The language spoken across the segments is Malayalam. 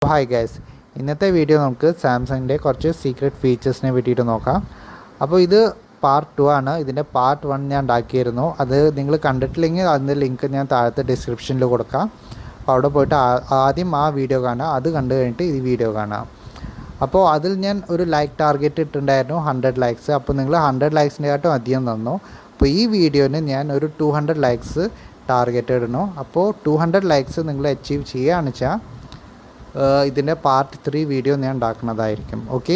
ഹായ് ഗൈസ്, ഇന്നത്തെ വീഡിയോ നമുക്ക് സാംസങ്ങിൻ്റെ കുറച്ച് സീക്രട്ട് ഫീച്ചേഴ്സിനെ പറ്റിയിട്ട് നോക്കാം. അപ്പോൾ ഇത് പാർട്ട് 2 ആണ്. ഇതിൻ്റെ പാർട്ട് 1 ഞാൻ ഉണ്ടാക്കിയിരുന്നു. അത് നിങ്ങൾ കണ്ടിട്ടില്ലെങ്കിൽ അതിൻ്റെ ലിങ്ക് ഞാൻ താഴത്തെ ഡിസ്ക്രിപ്ഷനിൽ കൊടുക്കാം. അപ്പോൾ അവിടെ പോയിട്ട് ആദ്യം ആ വീഡിയോ കാണാം. അത് കണ്ടു കഴിഞ്ഞിട്ട് ഈ വീഡിയോ കാണാം. അപ്പോൾ അതിൽ ഞാൻ ഒരു ലൈക്ക് ടാർഗറ്റ് ഇട്ടിട്ടുണ്ടായിരുന്നു 100 ലൈക്സ്. അപ്പോൾ നിങ്ങൾ 100 ലൈക്സിനെക്കാട്ടും അധികം തന്നു. അപ്പോൾ ഈ വീഡിയോന് ഞാൻ ഒരു 200 ലൈക്സ് ടാർഗറ്റ് ഇടണു. അപ്പോൾ 200 ലൈക്സ് നിങ്ങൾ അച്ചീവ് ചെയ്യുകയാണെന്ന് വെച്ചാൽ ഇതിൻ്റെ പാർട്ട് 3 വീഡിയോ ഞാൻ ഉണ്ടാക്കുന്നതായിരിക്കും. ഓക്കെ,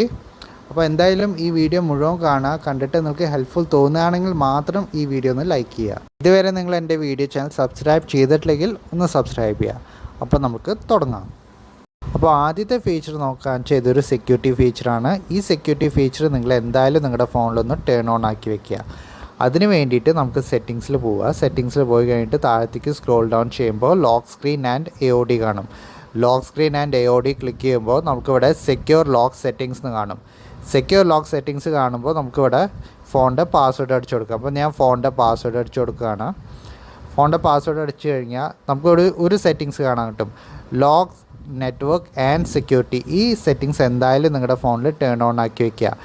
അപ്പോൾ എന്തായാലും ഈ വീഡിയോ മുഴുവൻ കാണുക. കണ്ടിട്ട് നിങ്ങൾക്ക് ഹെൽപ്ഫുൾ തോന്നുകയാണെങ്കിൽ മാത്രം ഈ വീഡിയോ ഒന്ന് ലൈക്ക് ചെയ്യുക. ഇതുവരെ നിങ്ങൾ എൻ്റെ വീഡിയോ ചാനൽ സബ്സ്ക്രൈബ് ചെയ്തിട്ടില്ലെങ്കിൽ ഒന്ന് സബ്സ്ക്രൈബ് ചെയ്യുക. അപ്പോൾ നമുക്ക് തുടങ്ങാം. അപ്പോൾ ആദ്യത്തെ ഫീച്ചർ നോക്കുകയാണെന്ന് വെച്ചാൽ ഇതൊരു സെക്യൂരിറ്റി ഫീച്ചറാണ്. ഈ സെക്യൂരിറ്റി ഫീച്ചർ നിങ്ങൾ എന്തായാലും നിങ്ങളുടെ ഫോണിലൊന്ന് ടേൺ ഓൺ ആക്കി വെക്കുക. അതിന് വേണ്ടിയിട്ട് നമുക്ക് സെറ്റിങ്സിൽ പോവുക. സെറ്റിങ്സിൽ പോയി കഴിഞ്ഞിട്ട് താഴത്തേക്ക് സ്ക്രോൾ ഡൗൺ ചെയ്യുമ്പോൾ ലോക്ക് സ്ക്രീൻ ആൻഡ് AOD കാണും. Lock screen and AOD click ചെയ്യുമ്പോൾ നമുക്കിവിടെ സെക്യൂർ ലോക്ക് സെറ്റിങ്സ് എന്ന് കാണും. സെക്യൂർ ലോക്ക് സെറ്റിങ്സ് കാണുമ്പോൾ നമുക്കിവിടെ ഫോണിൻ്റെ പാസ്വേഡ് അടിച്ചു കൊടുക്കാം. അപ്പോൾ ഞാൻ ഫോണിൻ്റെ പാസ്വേഡ് അടിച്ചു കൊടുക്കുകയാണ്. ഫോണിൻ്റെ പാസ്വേഡ് അടിച്ചു കഴിഞ്ഞാൽ നമുക്ക് ഒരു സെറ്റിങ്സ് കാണാൻ കിട്ടും. Lock network and security. ഈ സെറ്റിങ്സ് എന്തായാലും നിങ്ങളുടെ ഫോണിൽ ടേൺ ഓൺ ആക്കി വയ്ക്കുക.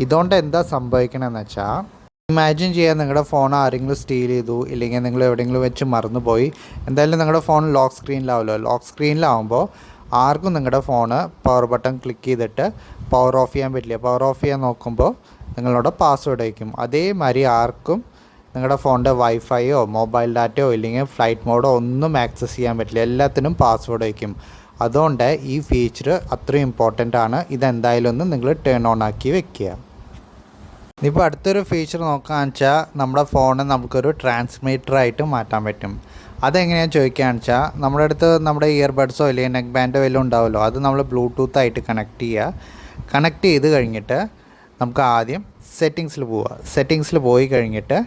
ഇതുകൊണ്ട് എന്താ സംഭവിക്കണമെന്ന് വെച്ചാൽ, ഇമാജിൻ ചെയ്യാൻ നിങ്ങളുടെ ഫോൺ ആരെങ്കിലും സ്റ്റീൽ ചെയ്തു, ഇല്ലെങ്കിൽ നിങ്ങൾ എവിടെയെങ്കിലും വെച്ച് മറന്നുപോയി. എന്തായാലും നിങ്ങളുടെ ഫോൺ ലോക്ക് സ്ക്രീനിലാവുമല്ലോ. ലോക്ക് സ്ക്രീനിലാവുമ്പോൾ ആർക്കും നിങ്ങളുടെ ഫോണ് പവർ ബട്ടൺ ക്ലിക്ക് ചെയ്തിട്ട് പവർ ഓഫ് ചെയ്യാൻ പറ്റില്ല. പവർ ഓഫ് ചെയ്യാൻ നോക്കുമ്പോൾ നിങ്ങളുടെ പാസ്വേഡ് അയക്കും. അതേമാതിരി ആർക്കും നിങ്ങളുടെ ഫോണിൻ്റെ വൈഫൈയോ മൊബൈൽ ഡാറ്റയോ ഇല്ലെങ്കിൽ ഫ്ലൈറ്റ് മോഡോ ഒന്നും ആക്സസ് ചെയ്യാൻ പറ്റില്ല. എല്ലാത്തിനും പാസ്വേഡ് അയക്കും. അതുകൊണ്ട് ഈ ഫീച്ചർ അത്രയും ഇമ്പോർട്ടൻ്റ് ആണ്. ഇതെന്തായാലും ഒന്ന് നിങ്ങൾ ടേൺ ഓൺ ആക്കി വെക്കുക. ഇപ്പോൾ അടുത്തൊരു ഫീച്ചർ നോക്കുകയാണെന്ന് വെച്ചാൽ നമ്മുടെ ഫോണ് നമുക്കൊരു ട്രാൻസ്മിറ്ററായിട്ട് മാറ്റാൻ പറ്റും. അതെങ്ങനെയാണെന്ന് ചോദിക്കുകയാണെന്ന് വെച്ചാൽ, നമ്മുടെ അടുത്ത് നമ്മുടെ ഇയർബഡ്സോ അല്ലെങ്കിൽ നെക്ക് ബാൻഡോ എല്ലാം ഉണ്ടാവുമല്ലോ. അത് നമ്മൾ ബ്ലൂടൂത്ത് ആയിട്ട് കണക്ട് ചെയ്യുക. കണക്ട് ചെയ്ത് കഴിഞ്ഞിട്ട് നമുക്ക് ആദ്യം സെറ്റിങ്സിൽ പോവുക. സെറ്റിങ്സിൽ പോയി കഴിഞ്ഞിട്ട്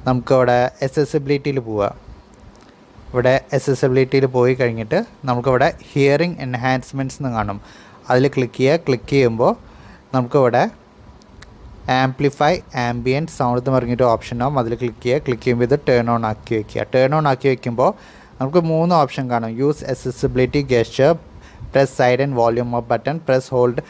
നമുക്കിവിടെ അക്സസിബിലിറ്റിയിൽ പോവുക. ഇവിടെ അക്സസിബിലിറ്റിയിൽ പോയി കഴിഞ്ഞിട്ട് നമുക്കിവിടെ ഹിയറിംഗ് എൻഹാൻസ്മെൻറ്റ്സ് എന്ന് കാണും. അതിൽ ക്ലിക്ക് ചെയ്യുക. ക്ലിക്ക് ചെയ്യുമ്പോൾ നമുക്കിവിടെ ആംപ്ലിഫൈ ആംബിയൻറ്റ് സൗണ്ട് എന്ന് പറഞ്ഞിട്ട് ഓപ്ഷൻ ആവും. അതിൽ ക്ലിക്ക് ചെയ്യുക. ക്ലിക്ക് ചെയ്യുമ്പോൾ ഇത് ടേൺ ഓൺ ആക്കി വയ്ക്കുക. ടേൺ ഓൺ ആക്കി വയ്ക്കുമ്പോൾ നമുക്ക് 3 ഓപ്ഷൻ കാണും. Use accessibility gesture, press side and volume up button, press hold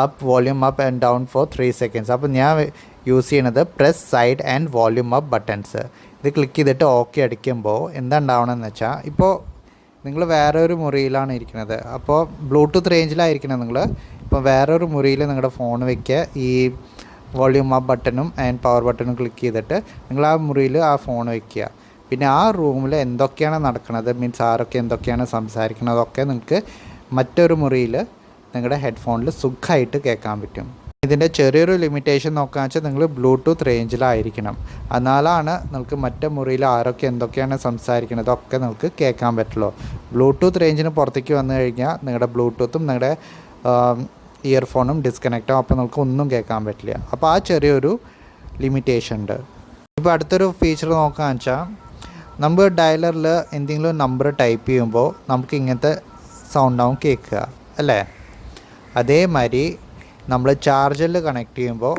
up volume up and down for 3 seconds. അപ്പോൾ ഞാൻ യൂസ് ചെയ്യുന്നത് press side and volume up buttons. ഇത് ക്ലിക്ക് ചെയ്തിട്ട് ഓക്കെ അടിക്കുമ്പോൾ എന്താ ഉണ്ടാവണമെന്ന് വെച്ചാൽ, ഇപ്പോൾ നിങ്ങൾ വേറൊരു മുറിയിലാണ് ഇരിക്കുന്നത്. അപ്പോൾ ബ്ലൂടൂത്ത് റേഞ്ചിലായിരിക്കണം നിങ്ങൾ. ഇപ്പോൾ വേറൊരു മുറിയിൽ നിങ്ങളുടെ ഫോൺ വയ്ക്കുക. ഈ വോള്യൂം അപ്പ് ബട്ടണും ആൻഡ് പവർ ബട്ടണും ക്ലിക്ക് ചെയ്തിട്ട് നിങ്ങൾ ആ മുറിയിൽ ആ ഫോൺ വയ്ക്കുക. പിന്നെ ആ റൂമിൽ എന്തൊക്കെയാണ് നടക്കുന്നത്, മീൻസ് ആരൊക്കെ എന്തൊക്കെയാണ് സംസാരിക്കുന്നതൊക്കെ നിങ്ങൾക്ക് മറ്റൊരു മുറിയിൽ നിങ്ങളുടെ ഹെഡ്ഫോണിൽ സുഖമായിട്ട് കേൾക്കാൻ പറ്റും. ഇതിൻ്റെ ചെറിയൊരു ലിമിറ്റേഷൻ നോക്കുകയെന്ന് വെച്ചാൽ നിങ്ങൾ ബ്ലൂടൂത്ത് റേഞ്ചിലായിരിക്കണം. എന്നാലാണ് നിങ്ങൾക്ക് മറ്റേ മുറിയിൽ ആരൊക്കെ എന്തൊക്കെയാണ് സംസാരിക്കുന്നതൊക്കെ നിങ്ങൾക്ക് കേൾക്കാൻ പറ്റുള്ളൂ. ബ്ലൂടൂത്ത് റേഞ്ചിന് പുറത്തേക്ക് വന്നു കഴിഞ്ഞാൽ നിങ്ങളുടെ ബ്ലൂടൂത്തും നിങ്ങളുടെ ഇയർഫോണും ഡിസ്കണക്റ്റ് ആവും. അപ്പോൾ നമുക്ക് ഒന്നും കേൾക്കാൻ പറ്റില്ല. അപ്പോൾ ആ ചെറിയൊരു ലിമിറ്റേഷൻ ഉണ്ട്. ഇപ്പോൾ അടുത്തൊരു ഫീച്ചർ നോക്കുകയെന്ന് വെച്ചാൽ, നമ്മൾ ഡയലറിൽ എന്തെങ്കിലും നമ്പർ ടൈപ്പ് ചെയ്യുമ്പോൾ നമുക്ക് ഇങ്ങനത്തെ സൗണ്ടാവും കേൾക്കുക അല്ലേ. അതേമാതിരി നമ്മൾ ചാർജറിൽ കണക്ട് ചെയ്യുമ്പോൾ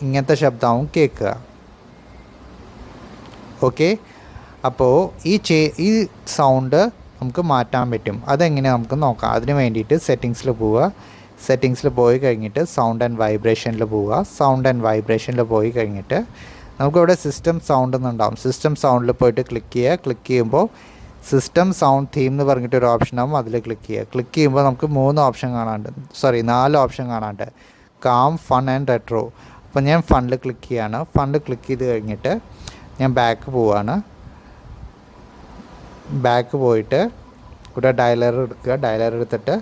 ഇങ്ങനത്തെ ശബ്ദമാവും കേൾക്കുക. ഓക്കെ, അപ്പോൾ ഈ സൗണ്ട് നമുക്ക് മാറ്റാൻ പറ്റും. അതെങ്ങനെയാണ് നമുക്ക് നോക്കാം. അതിന് വേണ്ടിയിട്ട് സെറ്റിങ്സിൽ പോവുക. സെറ്റിങ്സിൽ പോയി കഴിഞ്ഞിട്ട് സൗണ്ട് ആൻഡ് വൈബ്രേഷനിൽ പോവുക. സൗണ്ട് ആൻഡ് വൈബ്രേഷനിൽ പോയി കഴിഞ്ഞിട്ട് നമുക്കിവിടെ സിസ്റ്റം സൗണ്ട് എന്നുണ്ടാവും. സിസ്റ്റം സൗണ്ടിൽ പോയിട്ട് ക്ലിക്ക് ചെയ്യുക. ക്ലിക്ക് ചെയ്യുമ്പോൾ സിസ്റ്റം സൗണ്ട് തീം എന്ന് പറഞ്ഞിട്ടൊരു ഓപ്ഷൻ ആവും. അതിൽ ക്ലിക്ക് ചെയ്യുക. ക്ലിക്ക് ചെയ്യുമ്പോൾ നമുക്ക് 4 ഓപ്ഷൻ കാണാണ്ട്. Calm, fun and retro. അപ്പോൾ ഞാൻ ഫണ്ടിൽ ക്ലിക്ക് ചെയ്യാണ്. ഫണ്ട് ക്ലിക്ക് ചെയ്ത് കഴിഞ്ഞിട്ട് ഞാൻ ബാക്ക് പോവാണ്. ബാക്ക് പോയിട്ട് ഇവിടെ ഡയലർ എടുക്കുക. ഡയലർ എടുത്തിട്ട്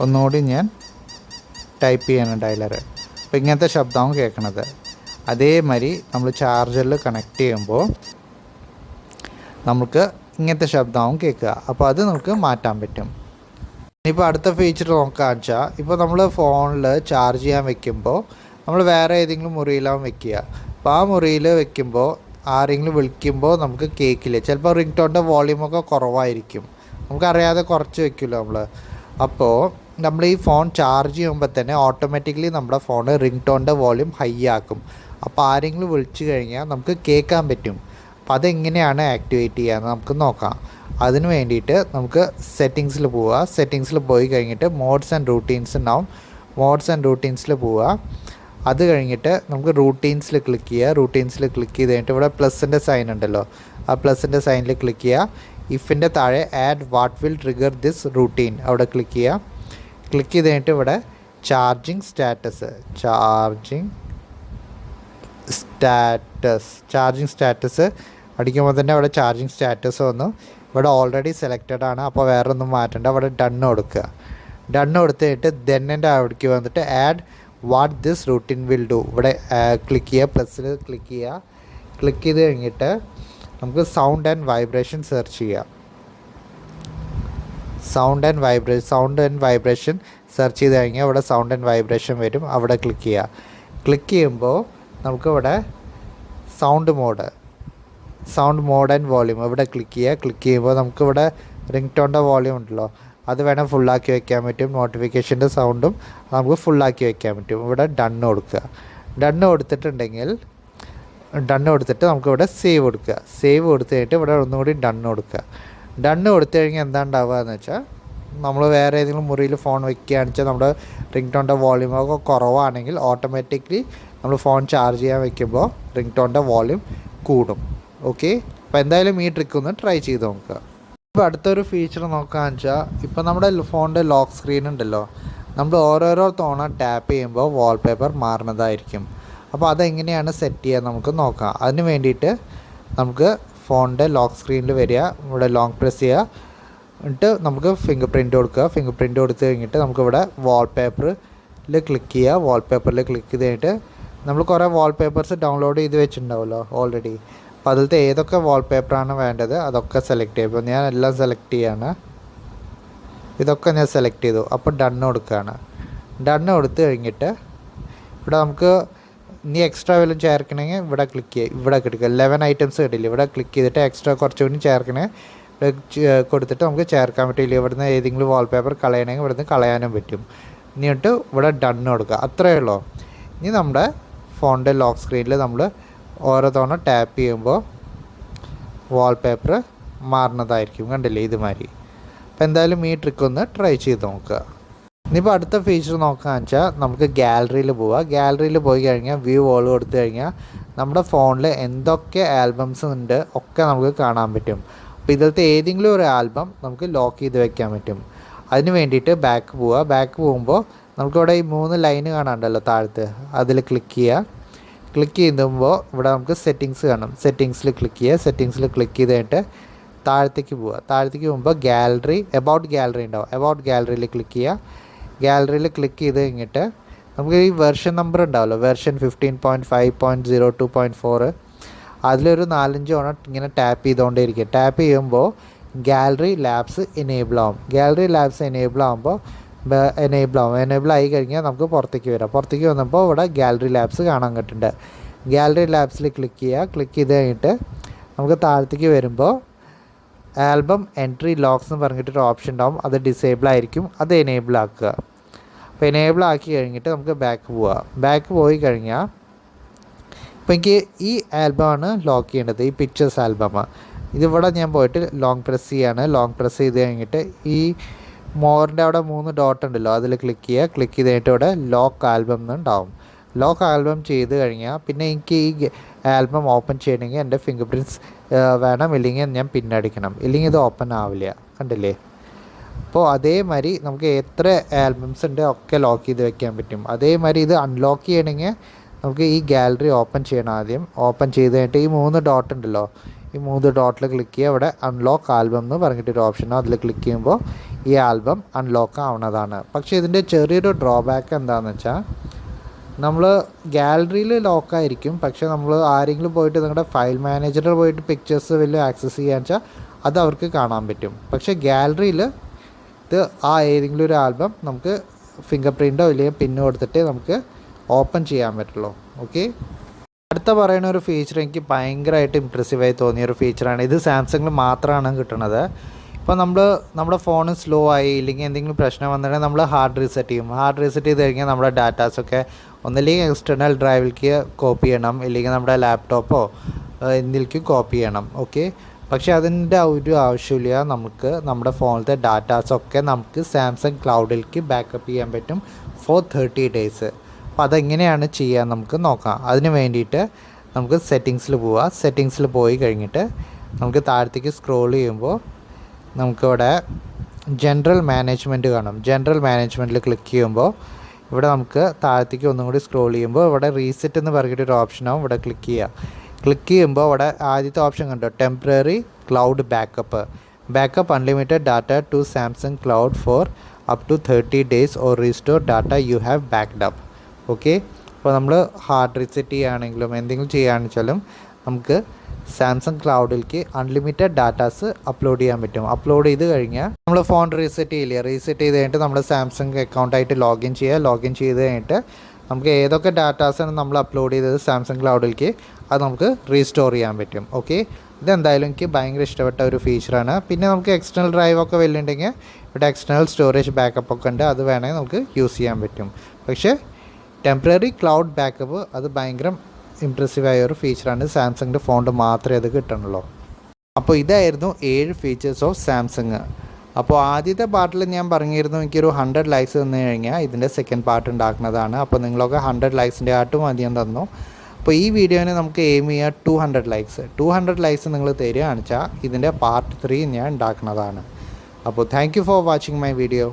ഒന്നുകൂടി ഞാൻ ടൈപ്പ് ചെയ്യണം ഡയലർ. അപ്പോൾ ഇങ്ങനത്തെ ശബ്ദമാണ് കേൾക്കണത്. അതേമാതിരി നമ്മൾ ചാർജറിൽ കണക്ട് ചെയ്യുമ്പോൾ നമുക്ക് ഇങ്ങനത്തെ ശബ്ദമാവും കേൾക്കുക. അപ്പോൾ അത് നമുക്ക് മാറ്റാൻ പറ്റും. ഇപ്പോൾ അടുത്ത ഫീച്ചർ നോക്കുകയെന്ന് വെച്ചാൽ, ഇപ്പോൾ നമ്മൾ ഫോണിൽ ചാർജ് ചെയ്യാൻ വെക്കുമ്പോൾ നമ്മൾ വേറെ ഏതെങ്കിലും മുറിയിലാവും വെക്കുക. അപ്പോൾ ആ മുറിയിൽ വെക്കുമ്പോൾ ആരെങ്കിലും വിളിക്കുമ്പോൾ നമുക്ക് കേൾക്കില്ല. ചിലപ്പോൾ റിംഗ് ടോണിൻ്റെ വോളിയൂമൊക്കെ കുറവായിരിക്കും. നമുക്കറിയാതെ കുറച്ച് വെക്കുമല്ലോ നമ്മൾ. അപ്പോൾ നമ്മൾ ഈ ഫോൺ ചാർജ് ചെയ്യുമ്പോൾ തന്നെ ഓട്ടോമാറ്റിക്കലി നമ്മുടെ ഫോൺ റിംഗ് ടോണിൻ്റെ വോളിയൂം ഹൈ ആക്കും. അപ്പോൾ ആരെങ്കിലും വിളിച്ചു കഴിഞ്ഞാൽ നമുക്ക് കേൾക്കാൻ പറ്റും. അപ്പോൾ അതെങ്ങനെയാണ് ആക്ടിവേറ്റ് ചെയ്യാമെന്ന് നമുക്ക് നോക്കാം. അതിന് വേണ്ടിയിട്ട് നമുക്ക് സെറ്റിങ്സിൽ പോവുക. സെറ്റിങ്സിൽ പോയി കഴിഞ്ഞിട്ട് മോഡ്സ് ആൻഡ് റൂട്ടീൻസ് ഉണ്ടാവും. മോഡ്സ് ആൻഡ് റൂട്ടീൻസിൽ പോവുക. അത് കഴിഞ്ഞിട്ട് നമുക്ക് റൂട്ടീൻസിൽ ക്ലിക്ക് ചെയ്യുക. റൂട്ടീൻസിൽ ക്ലിക്ക് ചെയ്ത് കഴിഞ്ഞിട്ട് ഇവിടെ പ്ലസിൻ്റെ സൈൻ ഉണ്ടല്ലോ, ആ പ്ലസിൻ്റെ സൈനിൽ ക്ലിക്ക് ചെയ്യുക. ഇഫിൻ്റെ താഴെ add what will trigger this routine അവിടെ ക്ലിക്ക് ചെയ്യുക. ക്ലിക്ക് ചെയ്ത് കഴിഞ്ഞിട്ട് ഇവിടെ ചാർജിങ് സ്റ്റാറ്റസ് അടിക്കുമ്പോൾ തന്നെ അവിടെ ചാർജിങ് സ്റ്റാറ്റസ് വന്നു. ഇവിടെ ഓൾറെഡി സെലക്റ്റഡ് ആണ്, അപ്പോൾ വേറെ ഒന്നും മാറ്റണ്ട. ഇവിടെ ഡണ്ണ് കൊടുക്കുക. ഡണ്ണ് കൊടുത്തിട്ട് ദെന്നിൻ്റെ അവിടേക്ക് വന്നിട്ട് add what this routine will do ഇവിടെ ക്ലിക്ക് ചെയ്യുക. പ്ലസ്സിൽ ക്ലിക്ക് ചെയ്യുക. ക്ലിക്ക് ചെയ്ത് കഴിഞ്ഞിട്ട് നമുക്ക് സൗണ്ട് ആൻഡ് വൈബ്രേഷൻ സെർച്ച് ചെയ്യാം. സൗണ്ട് ആൻഡ് വൈബ്രേഷൻ സെർച്ച് ചെയ്ത് കഴിഞ്ഞാൽ ഇവിടെ സൗണ്ട് ആൻഡ് വൈബ്രേഷൻ വരും. അവിടെ ക്ലിക്ക് ചെയ്യുക. ക്ലിക്ക് ചെയ്യുമ്പോൾ നമുക്കിവിടെ സൗണ്ട് മോഡ് ആൻഡ് വോളിയം ഇവിടെ ക്ലിക്ക് ചെയ്യുക. ക്ലിക്ക് ചെയ്യുമ്പോൾ നമുക്കിവിടെ റിംഗ് ടോണിൻ്റെ വോളിയം ഉണ്ടല്ലോ, അത് വേണം ഫുള്ളാക്കി വയ്ക്കാൻ പറ്റും. നോട്ടിഫിക്കേഷൻ്റെ സൗണ്ടും നമുക്ക് ഫുള്ളാക്കി വയ്ക്കാൻ പറ്റും. ഇവിടെ ഡണ്ണ് കൊടുക്കുക. ഡണ്ണ് കൊടുത്തിട്ട് നമുക്കിവിടെ സേവ് കൊടുക്കുക. സേവ് കൊടുത്തു കഴിഞ്ഞിട്ട് ഇവിടെ ഒന്നുകൂടി ഡണ്ണ് കൊടുക്കുക. ഡണ്ണ് കൊടുത്തു കഴിഞ്ഞാൽ എന്താ ഉണ്ടാവുക എന്ന് വെച്ചാൽ, നമ്മൾ വേറെ ഏതെങ്കിലും മുറിയിൽ ഫോൺ വയ്ക്കുകയാണെന്ന് വെച്ചാൽ നമ്മുടെ റിംഗ് ടോണിൻ്റെ വോളിയമൊക്കെ കുറവാണെങ്കിൽ ഓട്ടോമാറ്റിക്കലി നമ്മൾ ഫോൺ ചാർജ് ചെയ്യാൻ വയ്ക്കുമ്പോൾ റിംഗ് ടോണിൻ്റെ വോളിയം കൂടും. ഓക്കെ, അപ്പോൾ എന്തായാലും ഈ ട്രിക്ക് ഒന്ന് ട്രൈ ചെയ്ത് നോക്കുക. ഇപ്പോൾ അടുത്തൊരു ഫീച്ചർ നോക്കുകയെന്ന് വെച്ചാൽ, ഇപ്പോൾ നമ്മുടെ ഫോണിൻ്റെ ലോക്ക് സ്ക്രീൻ ഉണ്ടല്ലോ, നമ്മൾ ഓരോരോ തവണ ടാപ്പ് ചെയ്യുമ്പോൾ വാൾപേപ്പർ മാറുന്നതായിരിക്കും. അപ്പോൾ അതെങ്ങനെയാണ് സെറ്റ് ചെയ്യുക നമുക്ക് നോക്കാം. അതിന് വേണ്ടിയിട്ട് നമുക്ക് ഫോണിൻ്റെ ലോക്ക് സ്ക്രീനിൽ വരിക, ഇവിടെ ലോങ് പ്രസ് ചെയ്യുക, എന്നിട്ട് നമുക്ക് ഫിംഗർ പ്രിൻറ്റ് കൊടുക്കുക. ഫിംഗർ പ്രിൻറ്റ് കൊടുത്തു കഴിഞ്ഞിട്ട് നമുക്കിവിടെ വാൾപേപ്പറിൽ ക്ലിക്ക് ചെയ്യുക. വാൾപേപ്പറിൽ ക്ലിക്ക് ചെയ്ത് കഴിഞ്ഞിട്ട് നമ്മൾ കുറേ വാൾപേപ്പേഴ്സ് ഡൗൺലോഡ് ചെയ്ത് വെച്ചിട്ടുണ്ടാവുമല്ലോ ഓൾറെഡി. അപ്പോൾ അതിലത്തെ ഏതൊക്കെ വാൾപേപ്പറാണ് വേണ്ടത് അതൊക്കെ സെലക്ട് ചെയ്യുക. ഇപ്പോൾ ഞാൻ എല്ലാം സെലക്ട് ചെയ്യാണ്. ഇതൊക്കെ ഞാൻ സെലക്ട് ചെയ്തു. അപ്പോൾ ഡണ്ണ് കൊടുക്കുകയാണ്. ഡണ്ണ് കൊടുത്തു കഴിഞ്ഞിട്ട് ഇവിടെ നമുക്ക് ഇനി എക്സ്ട്രാ വല്ലതും ചേർക്കണമെങ്കിൽ ഇവിടെ ക്ലിക്ക് ചെയ്യുക. ഇവിടെ കിട്ടുക 11 ഐറ്റംസ് കിട്ടില്ല. ഇവിടെ ക്ലിക്ക് ചെയ്തിട്ട് എക്സ്ട്രാ കുറച്ചുകൂടി ചേർക്കണേ കൊടുത്തിട്ട് നമുക്ക് ചേർക്കാൻ പറ്റില്ല. ഇവിടുന്ന് ഏതെങ്കിലും വാൾപേപ്പർ കളയണമെങ്കിൽ ഇവിടുന്ന് കളയാനും പറ്റും. എന്നിട്ട് ഇവിടെ ഡണ്ണ് കൊടുക്കുക. അത്രയേ ഉള്ളൂ. ഇനി നമ്മുടെ ഫോണിൻ്റെ ലോക്ക് സ്ക്രീനിൽ നമ്മൾ ഓരോ തവണ ടാപ്പ് ചെയ്യുമ്പോൾ വാൾപേപ്പർ മാറുന്നതായിരിക്കും. കണ്ടില്ലേ ഇതുമാതിരി. അപ്പോൾ എന്തായാലും ഈ ട്രിക്ക് ഒന്ന് ട്രൈ ചെയ്ത് നോക്കുക. ഇനിയിപ്പോൾ അടുത്ത ഫീച്ചർ നോക്കുകയെന്ന് വെച്ചാൽ, നമുക്ക് ഗാലറിയിൽ പോവുക. ഗാലറിയിൽ പോയി കഴിഞ്ഞാൽ വ്യൂ ഓൾ കൊടുത്തു കഴിഞ്ഞാൽ നമ്മുടെ ഫോണിൽ എന്തൊക്കെ ആൽബംസ് ഉണ്ട് ഒക്കെ നമുക്ക് കാണാൻ പറ്റും. അപ്പോൾ ഇതിലത്തെ ഏതെങ്കിലും ഒരു ആൽബം നമുക്ക് ലോക്ക് ചെയ്ത് വെക്കാൻ പറ്റും. അതിന് വേണ്ടിയിട്ട് ബാക്ക് പോവുക. ബാക്ക് പോകുമ്പോൾ നമുക്കിവിടെ ഈ 3 ലൈന് കാണാണ്ടല്ലോ താഴത്ത്, അതിൽ ക്ലിക്ക് ചെയ്യുക. ക്ലിക്ക് ചെയ്യുമ്പോൾ ഇവിടെ നമുക്ക് സെറ്റിങ്സ് കാണും. സെറ്റിങ്സിൽ ക്ലിക്ക് ചെയ്യുക. സെറ്റിങ്സിൽ ക്ലിക്ക് ചെയ്ത് കഴിഞ്ഞിട്ട് താഴത്തേക്ക് പോവുക. താഴത്തേക്ക് പോകുമ്പോൾ എബൌട്ട് ഗാലറി ഉണ്ടാവും. എബൌട്ട് ഗാലറിയിൽ ക്ലിക്ക് ചെയ്യുക. ഗാലറിയിൽ ക്ലിക്ക് ചെയ്ത് കഴിഞ്ഞിട്ട് നമുക്ക് ഈ വെർഷൻ നമ്പർ ഉണ്ടാവുമല്ലോ, വെർഷൻ 15.5.02.4, അതിലൊരു 4-5 തവണ ഇങ്ങനെ ടാപ്പ് ചെയ്തുകൊണ്ടേയിരിക്കുക. ടാപ്പ് ചെയ്യുമ്പോൾ ഗാലറി ലാബ്സ് എനേബിൾ ആയി കഴിഞ്ഞാൽ നമുക്ക് പുറത്തേക്ക് വരാം. പുറത്തേക്ക് വന്നപ്പോൾ ഇവിടെ ഗാലറി ലാബ്സ് കാണാൻ കിട്ടുന്നുണ്ട്. ഗാലറി ലാബ്സിൽ ക്ലിക്ക് ചെയ്യുക. ക്ലിക്ക് ചെയ്ത് കഴിഞ്ഞിട്ട് നമുക്ക് താഴത്തേക്ക് വരുമ്പോൾ ആൽബം എൻട്രി ലോക്സ് എന്ന് പറഞ്ഞിട്ടൊരു ഓപ്ഷൻ ഉണ്ടാവും. അത് ഡിസേബിൾ ആയിരിക്കും. അത് എനേബിൾ ആക്കുക. അപ്പോൾ എനേബിൾ ആക്കി കഴിഞ്ഞിട്ട് നമുക്ക് ബാക്ക് പോവാം. ബാക്ക് പോയി കഴിഞ്ഞാൽ ഇപ്പോൾ എനിക്ക് ഈ ആൽബമാണ് ലോക്ക് ചെയ്യേണ്ടത്, ഈ പിക്ചേഴ്സ് ആൽബമാണ്. ഇതിവിടെ ഞാൻ പോയിട്ട് ലോങ് പ്രസ് ചെയ്യാണ്. ലോങ് പ്രസ് ചെയ്ത് കഴിഞ്ഞിട്ട് ഈ മോറിൻ്റെ അവിടെ 3 ഡോട്ട് ഉണ്ടല്ലോ, അതിൽ ക്ലിക്ക് ചെയ്യുക. ക്ലിക്ക് ചെയ്ത് കഴിഞ്ഞിട്ട് ഇവിടെ ലോക്ക് ആൽബം എന്നുണ്ടാവും. ലോക്ക് ആൽബം ചെയ്ത് കഴിഞ്ഞാൽ പിന്നെ എനിക്ക് ഈ ആൽബം ഓപ്പൺ ചെയ്യണമെങ്കിൽ എൻ്റെ ഫിംഗർ പ്രിൻറ്റ്സ് വേണം, ഇല്ലെങ്കിൽ ഞാൻ പിന്നടിക്കണം, ഇല്ലെങ്കിൽ ഇത് ഓപ്പൺ ആവില്ല. കണ്ടില്ലേ? അപ്പോൾ അതേമാതിരി നമുക്ക് എത്ര ആൽബംസ് ഉണ്ട് ഒക്കെ ലോക്ക് ചെയ്ത് വെക്കാൻ പറ്റും. അതേമാതിരി ഇത് അൺലോക്ക് ചെയ്യണമെങ്കിൽ നമുക്ക് ഈ ഗാലറി ഓപ്പൺ ചെയ്യണം. ആദ്യം ഓപ്പൺ ചെയ്ത് കഴിഞ്ഞിട്ട് ഈ 3 ഡോട്ട് ഉണ്ടല്ലോ, ഈ 3 ഡോട്ടിൽ ക്ലിക്ക് ചെയ്യുക. അവിടെ അൺലോക്ക് ആൽബം എന്ന് പറഞ്ഞിട്ടൊരു ഓപ്ഷനോ അതിൽ ക്ലിക്ക് ചെയ്യുമ്പോൾ ഈ ആൽബം അൺലോക്ക് ആവുന്നതാണ്. പക്ഷേ ഇതിൻ്റെ ചെറിയൊരു ഡ്രോബാക്ക് എന്താണെന്ന് വെച്ചാൽ, നമ്മൾ ഗാലറിയിൽ ലോക്കായിരിക്കും, പക്ഷേ നമ്മൾ ആരെങ്കിലും പോയിട്ട് നിങ്ങളുടെ ഫയൽ മാനേജറിൽ പോയിട്ട് പിക്ചേഴ്സ് വലിയ ആക്സസ് ചെയ്യാന്ന് വെച്ചാൽ അത് അവർക്ക് കാണാൻ പറ്റും. പക്ഷേ ഗാലറിയിൽ ഇത് ഏതെങ്കിലും ഒരു ആൽബം നമുക്ക് ഫിംഗർ പ്രിൻറ്റോ ഇല്ലെങ്കിൽ പിന്ന് കൊടുത്തിട്ട് നമുക്ക് ഓപ്പൺ ചെയ്യാൻ പറ്റുള്ളൂ. ഓക്കെ, അടുത്ത പറയുന്ന ഒരു ഫീച്ചർ എനിക്ക് ഭയങ്കരമായിട്ട് ഇമ്പ്രസീവായി തോന്നിയൊരു ഫീച്ചറാണ്. ഇത് സാംസങ്ങിൽ മാത്രമാണ് കിട്ടുന്നത്. ഇപ്പോൾ നമ്മുടെ ഫോൺ സ്ലോ ആയി ഇല്ലെങ്കിൽ എന്തെങ്കിലും പ്രശ്നം വന്നിട്ടുണ്ടെങ്കിൽ നമ്മൾ ഹാർഡ് റീസെറ്റ് ചെയ്യും. ഹാർഡ് റീസെറ്റ് ചെയ്ത് കഴിഞ്ഞാൽ നമ്മുടെ ഡാറ്റാസൊക്കെ ഒന്നില്ലെങ്കിൽ എക്സ്റ്റേണൽ ഡ്രൈവിലേക്ക് കോപ്പി ചെയ്യണം, ഇല്ലെങ്കിൽ നമ്മുടെ ലാപ്ടോപ്പോ എന്തിലേക്കും കോപ്പി ചെയ്യണം. ഓക്കെ, പക്ഷേ അതിൻ്റെ ഒരു ആവശ്യമില്ല. നമുക്ക് നമ്മുടെ ഫോണിലത്തെ ഡാറ്റാസൊക്കെ നമുക്ക് സാംസങ് ക്ലൗഡിലേക്ക് ബാക്കപ്പ് ചെയ്യാൻ പറ്റും ഫോർ 30 days. അപ്പോൾ അതെങ്ങനെയാണ് ചെയ്യാൻ നമുക്ക് നോക്കാം. അതിന് വേണ്ടിയിട്ട് നമുക്ക് സെറ്റിങ്സിൽ പോവുക. സെറ്റിങ്സിൽ പോയി കഴിഞ്ഞിട്ട് നമുക്ക് താഴത്തേക്ക് സ്ക്രോൾ ചെയ്യുമ്പോൾ നമുക്കിവിടെ ജനറൽ മാനേജ്മെൻറ്റ് കാണും. ജനറൽ മാനേജ്മെൻറ്റിൽ ക്ലിക്ക് ചെയ്യുമ്പോൾ ഇവിടെ നമുക്ക് താഴത്തേക്ക് ഒന്നും കൂടി സ്ക്രോൾ ചെയ്യുമ്പോൾ ഇവിടെ റീസെറ്റ് എന്ന് പറഞ്ഞിട്ടൊരു ഓപ്ഷനാവും. ഇവിടെ ക്ലിക്ക് ചെയ്യുമ്പോൾ ഇവിടെ ആദ്യത്തെ ഓപ്ഷൻ കണ്ടോ, temporary cloud backup unlimited data to Samsung cloud for up to 30 days or restore data you have backed up. Okay, അപ്പോൾ നമ്മൾ ഹാർഡ് റീസെറ്റ് ചെയ്യുകയാണെങ്കിലും എന്തെങ്കിലും ചെയ്യുകയാണെന്ന് വെച്ചാലും നമുക്ക് സാംസങ് ക്ലൗഡിലേക്ക് അൺലിമിറ്റഡ് ഡാറ്റാസ് അപ്ലോഡ് ചെയ്യാൻ പറ്റും. അപ്ലോഡ് ചെയ്ത് കഴിഞ്ഞാൽ നമ്മൾ ഫോൺ റീസെറ്റ് ചെയ്ത് കഴിഞ്ഞിട്ട് നമ്മുടെ സാംസങ് അക്കൗണ്ടായിട്ട് ലോഗിൻ ചെയ്ത് കഴിഞ്ഞിട്ട് നമുക്ക് ഏതൊക്കെ ഡാറ്റാസാണ് നമ്മൾ അപ്ലോഡ് ചെയ്തത് സാംസങ് ക്ലൗഡിലേക്ക് അത് നമുക്ക് റീസ്റ്റോർ ചെയ്യാൻ പറ്റും. ഓക്കെ, ഇതെന്തായാലും എനിക്ക് ഭയങ്കര ഇഷ്ടപ്പെട്ട ഒരു ഫീച്ചറാണ്. പിന്നെ നമുക്ക് എക്സ്റ്റേണൽ ഡ്രൈവൊക്കെ വലിയുണ്ടെങ്കിൽ ഇവിടെ എക്സ്റ്റേണൽ സ്റ്റോറേജ് ബാക്കപ്പ് ഒക്കെ ഉണ്ട്, അത് വേണമെങ്കിൽ നമുക്ക് യൂസ് ചെയ്യാൻ പറ്റും. പക്ഷേ ടെമ്പററി ക്ലൗഡ് ബാക്കപ്പ് അത് ഭയങ്കര ഇംപ്രസീവായ ഒരു ഫീച്ചറാണ്. സാംസങ്ങിൻ്റെ ഫോണിൽ മാത്രമേ അത് കിട്ടണുള്ളൂ. അപ്പോൾ ഇതായിരുന്നു 7 ഫീച്ചേഴ്സ് ഓഫ് സാംസങ്. അപ്പോൾ ആദ്യത്തെ പാർട്ടിൽ ഞാൻ പറഞ്ഞിരുന്നു എനിക്കൊരു 100 ലൈക്സ് തന്നു കഴിഞ്ഞാൽ ഇതിൻ്റെ സെക്കൻഡ് പാർട്ട് ഉണ്ടാക്കുന്നതാണ്. അപ്പോൾ നിങ്ങളൊക്കെ 100 ലൈക്സിൻ്റെ ആട്ടും അധികം തന്നു. അപ്പോൾ ഈ വീഡിയോന് നമുക്ക് എയിം ചെയ്യുക 200 ലൈക്സ് നിങ്ങൾ തരികയാണെന്ന് വെച്ചാൽ ഇതിൻ്റെ പാർട്ട് 3 ഞാൻ ഉണ്ടാക്കുന്നതാണ്. അപ്പോൾ thank you for watching my video.